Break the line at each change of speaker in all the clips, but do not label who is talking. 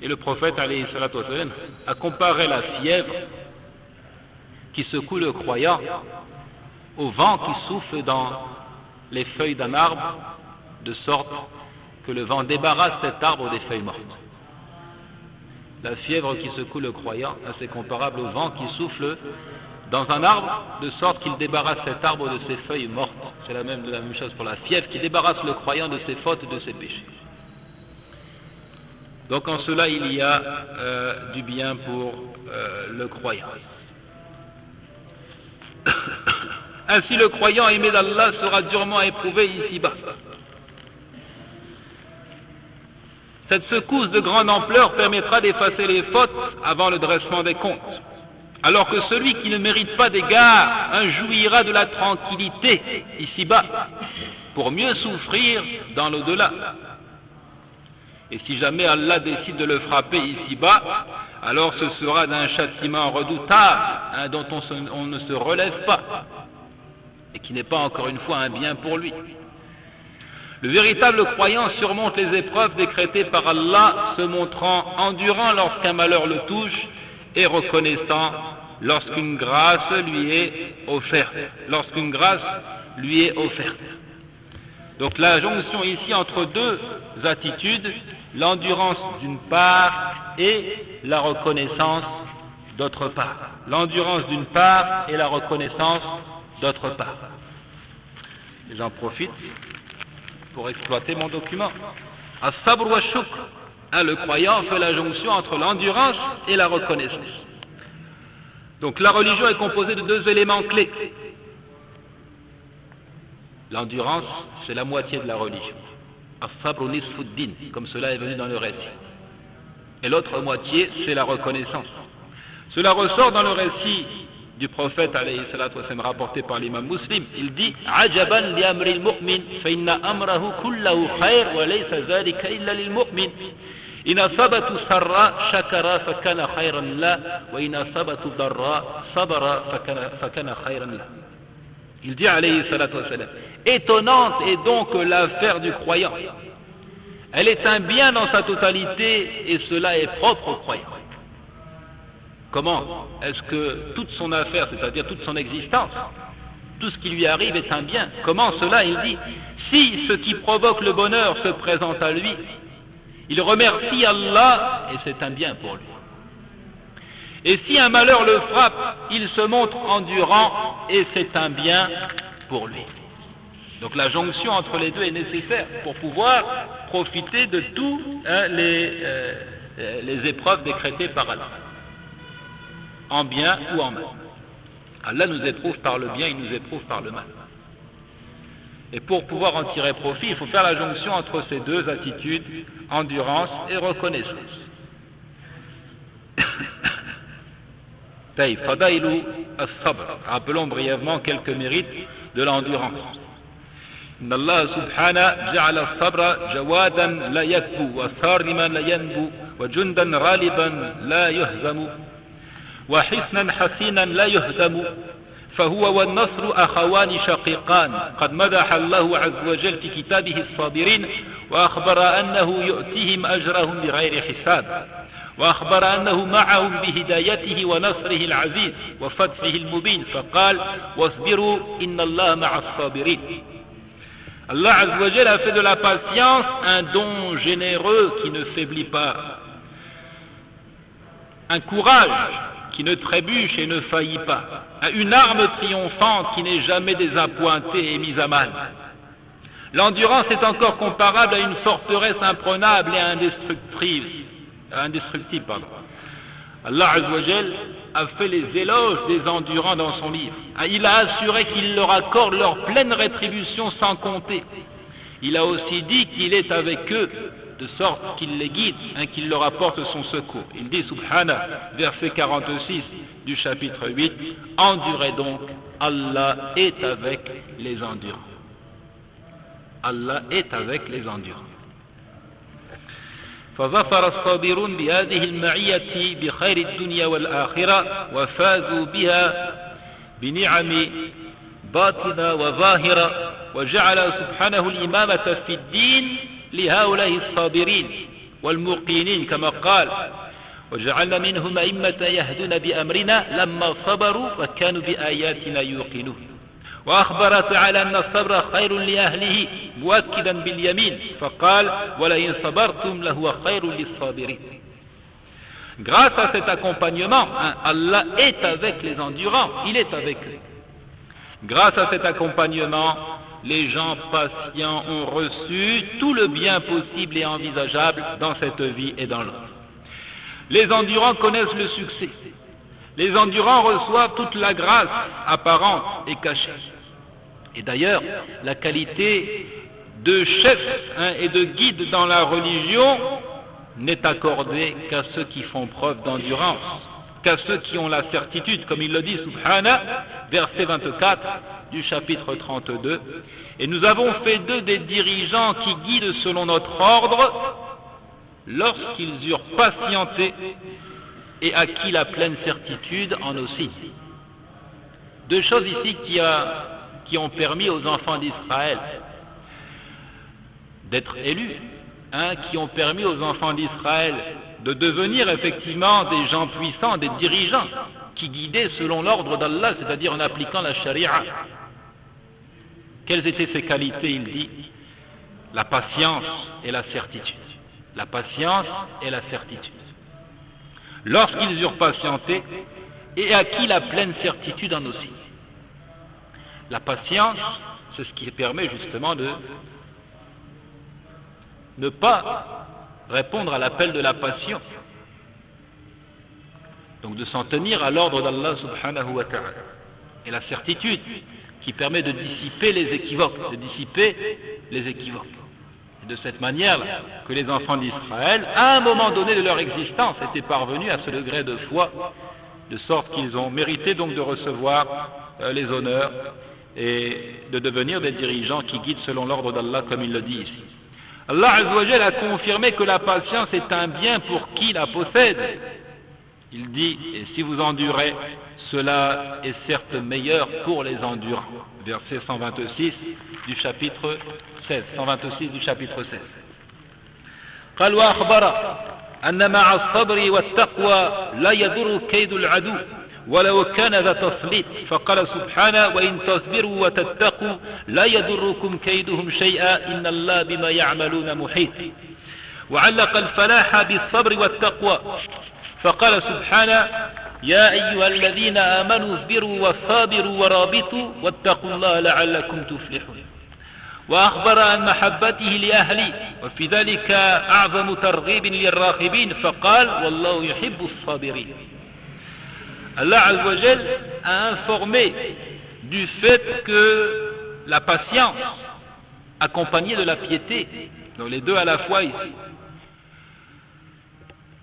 Et le prophète alayhi salatu wa sallam a comparé la fièvre qui secoue le croyant au vent qui souffle dans les feuilles d'un arbre, de sorte que le vent débarrasse cet arbre des feuilles mortes. La fièvre qui secoue le croyant, c'est comparable au vent qui souffle dans un arbre, de sorte qu'il débarrasse cet arbre de ses feuilles mortes. C'est la même chose pour la fièvre qui débarrasse le croyant de ses fautes et de ses péchés. Donc en cela, il y a du bien pour le croyant. Ainsi, le croyant aimé d'Allah sera durement éprouvé ici-bas. Cette secousse de grande ampleur permettra d'effacer les fautes avant le dressement des comptes, alors que celui qui ne mérite pas d'égard jouira de la tranquillité ici-bas pour mieux souffrir dans l'au-delà. Et si jamais Allah décide de le frapper ici-bas, alors ce sera d'un châtiment redoutable, dont on ne se relève pas, et qui n'est pas encore une fois un bien pour lui. Le véritable croyant surmonte les épreuves décrétées par Allah, se montrant endurant lorsqu'un malheur le touche et reconnaissant lorsqu'une grâce lui est offerte. Donc la jonction ici entre deux attitudes, l'endurance d'une part et la reconnaissance d'autre part. L'endurance d'une part et la reconnaissance d'autre part. Et j'en profite pour exploiter mon document. As-sabr wa shukr. Le croyant fait la jonction entre l'endurance et la reconnaissance. Donc la religion est composée de deux éléments clés. L'endurance, c'est la moitié de la religion. As-sabr nisfuddin, comme cela est venu dans le récit. Et l'autre moitié, c'est la reconnaissance. Cela ressort dans le récit du prophète alayhi salatu wa sallam rapporté par l'imam Muslim. Il dit ajaban li amri al-mu'min fa inna amrahu kullahu khair wa laysa dhalika illa lil-mu'min in asabatu sarra shakara fa kana khayran la wa in asabatu darra sabara fa kana khayran la. Il dit alayhi salatu wa sallam, étonnante est donc l'affaire du croyant, elle est un bien dans sa totalité et cela est propre au croyant. Comment est-ce que toute son affaire, c'est-à-dire toute son existence, tout ce qui lui arrive est un bien? Comment cela? Il dit, si ce qui provoque le bonheur se présente à lui, il remercie Allah et c'est un bien pour lui. Et si un malheur le frappe, il se montre endurant et c'est un bien pour lui. Donc la jonction entre les deux est nécessaire pour pouvoir profiter de toutes les épreuves décrétées par Allah, en bien ou en mal. Allah nous éprouve par le bien, il nous éprouve par le mal. Et pour pouvoir en tirer profit, il faut faire la jonction entre ces deux attitudes, endurance et reconnaissance. Fadailu as-sabr. Rappelons brièvement quelques mérites de l'endurance. إن الله سبحانه جعل الصبر جوادا لا يكبو وصارما لا ينبو وجندا غالبا لا يهزم وحسنا حسينا لا يهدم فهو والنصر أخوان شقيقان قد مدح الله عز وجل في كتابه الصابرين وأخبر أنه يؤتيهم أجرهم بغير حساب وأخبر أنه معهم بهدايته ونصره العزيز وفتحه المبين فقال واصبروا إن الله مع الصابرين. Allah Azza wa Jal a fait de la patience un don généreux qui ne faiblit pas, un courage qui ne trébuche et ne faillit pas, une arme triomphante qui n'est jamais désappointée et mise à mal. L'endurance est encore comparable à une forteresse imprenable et indestructible. Allah Azza wa Jal a fait les éloges des endurants dans son livre. Il a assuré qu'il leur accorde leur pleine rétribution sans compter. Il a aussi dit qu'il est avec eux, de sorte qu'il les guide, qu'il leur apporte son secours. Il dit, Subhana, verset 46 du chapitre 8, endurez donc, Allah est avec les endurants. Allah est avec les endurants. فظفر الصابرون بهذه المعية بخير الدنيا والآخرة وفازوا بها بنعم باطنة وظاهرة وجعل سبحانه الإمامة في الدين لهؤلاء الصابرين والموقنين كما قال وجعلنا منهم أئمة يهدون بأمرنا لما صبروا وكانوا بآياتنا يوقنون وأخبر تعالى أن الصبر خير لأهله مؤكدا باليمين فقال ولئن صبرتم لهو خير للصابرين. Grâce à cet accompagnement, Allah est avec les endurants, il est avec eux. Grâce à cet accompagnement, les gens patients ont reçu tout le bien possible et envisageable dans cette vie et dans l'autre. Les endurants connaissent le succès. Les endurants reçoivent toute la grâce apparente et cachée. Et d'ailleurs, la qualité de chef et de guide dans la religion n'est accordée qu'à ceux qui font preuve d'endurance, qu'à ceux qui ont la certitude, comme il le dit, subhana, verset 24 du chapitre 32. Et nous avons fait d'eux des dirigeants qui guident selon notre ordre lorsqu'ils eurent patienté et acquis la pleine certitude en nos signes. Deux choses ici qui ont permis aux enfants d'Israël d'être élus, qui ont permis aux enfants d'Israël de devenir effectivement des gens puissants, des dirigeants qui guidaient selon l'ordre d'Allah, c'est-à-dire en appliquant la charia. Quelles étaient ces qualités? Il dit la patience et la certitude. La patience et la certitude. Lorsqu'ils eurent patienté et acquis la pleine certitude en aussi. La patience, c'est ce qui permet justement de ne pas répondre à l'appel de la passion. Donc de s'en tenir à l'ordre d'Allah subhanahu wa ta'ala. Et la certitude qui permet de dissiper les équivoques, Et de cette manière que les enfants d'Israël, à un moment donné de leur existence, étaient parvenus à ce degré de foi, de sorte qu'ils ont mérité donc de recevoir les honneurs et de devenir des dirigeants qui guident selon l'ordre d'Allah, comme il le dit ici. Allah Azza wa Jalla a confirmé que la patience est un bien pour qui la possède. Il dit, et si vous endurez, cela est certes meilleur pour les endurants. Verset 126 du chapitre 16. 126 du chapitre 16. قال وأخبر أن مع الصبر والتقوى لا يضر كيد العدو ولو كان ذا تسليط فقال سبحانه وإن تصبروا وتتقوا لا يضركم كيدهم شيئا إن الله بما يعملون محيط. وعلق الفلاح بالصبر والتقوى فقال سبحانه يا أيها الذين آمنوا اصبروا وصابروا ورابطوا واتقوا الله لعلكم تفلحون. وأخبر عن محبته لأهله وفي ذلك أعظم ترغيب للراغبين فقال والله يحب الصابرين. Allah Azza wa Jal a informé du fait que la patience accompagnée de la piété, donc les deux à la fois ici,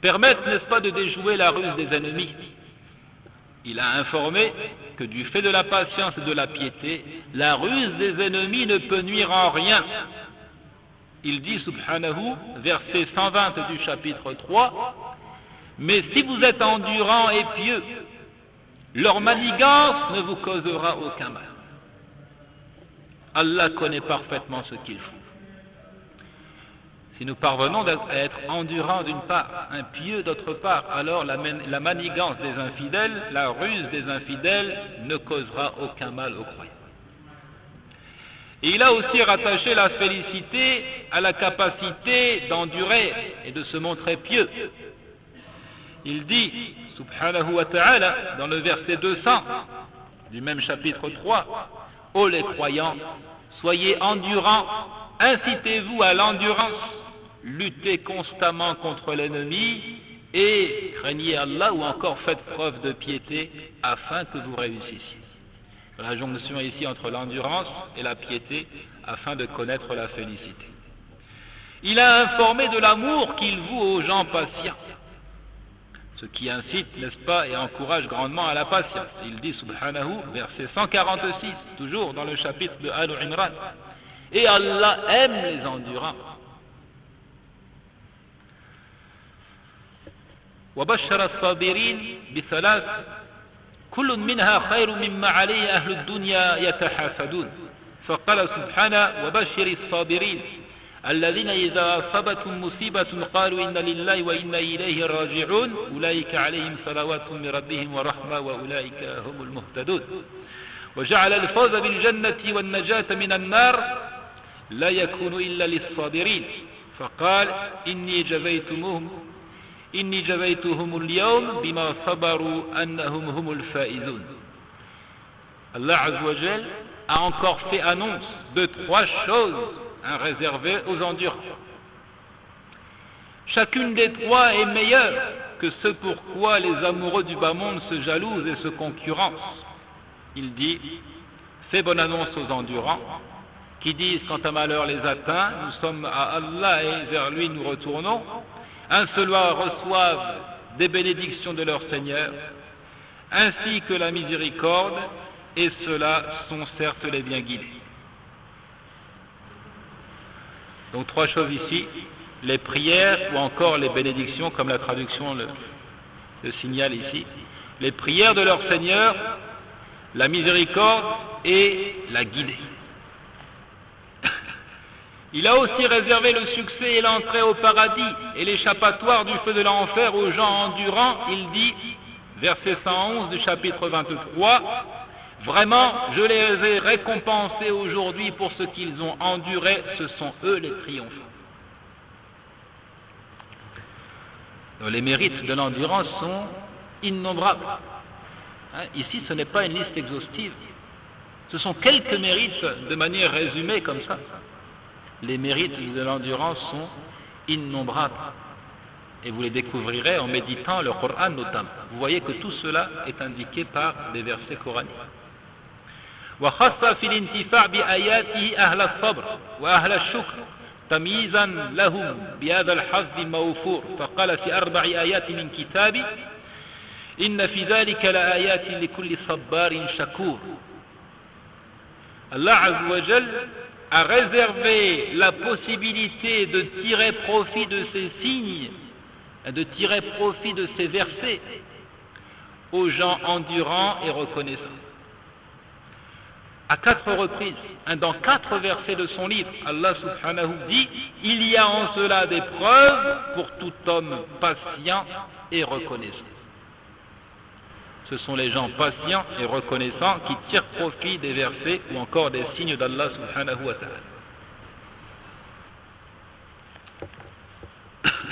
permettent, n'est-ce pas, de déjouer la ruse des ennemis. Il a informé que du fait de la patience et de la piété, la ruse des ennemis ne peut nuire en rien. Il dit, subhanahu, verset 120 du chapitre 3, mais si vous êtes endurant et pieux, leur manigance ne vous causera aucun mal. Allah connaît parfaitement ce qu'il faut. Si nous parvenons à être endurants d'une part, impieux d'autre part, alors la manigance des infidèles, la ruse des infidèles ne causera aucun mal aux croyants. Et il a aussi rattaché la félicité à la capacité d'endurer et de se montrer pieux. Il dit, subhanahu wa ta'ala, dans le verset 200 du même chapitre 3, « Ô les croyants, soyez endurants, incitez-vous à l'endurance, luttez constamment contre l'ennemi et craignez Allah ou encore faites preuve de piété afin que vous réussissiez. » La jonction ici entre l'endurance et la piété afin de connaître la félicité. Il a informé de l'amour qu'il voue aux gens patients, ce qui incite, n'est-ce pas, et encourage grandement à la patience. Il dit, subhanahu, verset 146, toujours dans le chapitre de Al-Imran, et Allah aime les endurants. وبشر الصابرين بثلاث كل منها خير مما عليه أهل الدنيا يتحاسدون فقال سبحانه وبشر الصابرين الذين إذا أصابتهم مصيبة قالوا إنا لله وإنا إليه راجعون أولئك عليهم صلوات من ربهم ورحمة وأولئك هم المهتدون وجعل الفوز بالجنة والنجاة من النار لا يكون إلا للصابرين فقال إني جزيتهم اليوم بما صبروا أنهم هم الفائزون. Allah Azza wa Jal a encore fait annonce de 3 choses réservées aux endurants. Chacune des 3 est meilleure que ce pourquoi les amoureux du bas monde se jalousent et se concurrencent. Il dit, fait bonne annonce aux endurants qui disent quand un malheur les atteint, nous sommes à Allah et vers lui nous retournons. Un ceux-là reçoivent des bénédictions de leur Seigneur, ainsi que la miséricorde, et ceux-là sont certes les bien guidés. Donc 3 choses ici, les prières ou encore les bénédictions, comme la traduction le signale ici. Les prières de leur Seigneur, la miséricorde et la guidée. Il a aussi réservé le succès et l'entrée au paradis et l'échappatoire du feu de l'enfer aux gens endurants. Il dit, verset 111 du chapitre 23, « Vraiment, je les ai récompensés aujourd'hui pour ce qu'ils ont enduré, ce sont eux les triomphants. » Donc, les mérites de l'endurance sont innombrables. Ici, ce n'est pas une liste exhaustive. Ce sont quelques mérites de manière résumée comme ça. Les mérites de l'endurance sont innombrables. Et vous les découvrirez en méditant le Coran notamment. Vous voyez que tout cela est indiqué par des versets coraniques. وخص في الانتفاع بآياته أهل الصبر وأهل الشكر تمييزا لهم بهذا الحظ الموفور فقال في 4 آيات من كتابي إن في ذلك لآيات لكل صبار شكور. Allah Azza wa Jal a réservé la possibilité de tirer profit de ces signes, de tirer profit de ces versets aux gens endurants et reconnaissants. À 4 reprises, dans 4 versets de son livre, Allah subhanahu dit « Il y a en cela des preuves pour tout homme patient et reconnaissant. » Ce sont les gens patients et reconnaissants qui tirent profit des versets ou encore des signes d'Allah subhanahu wa ta'ala.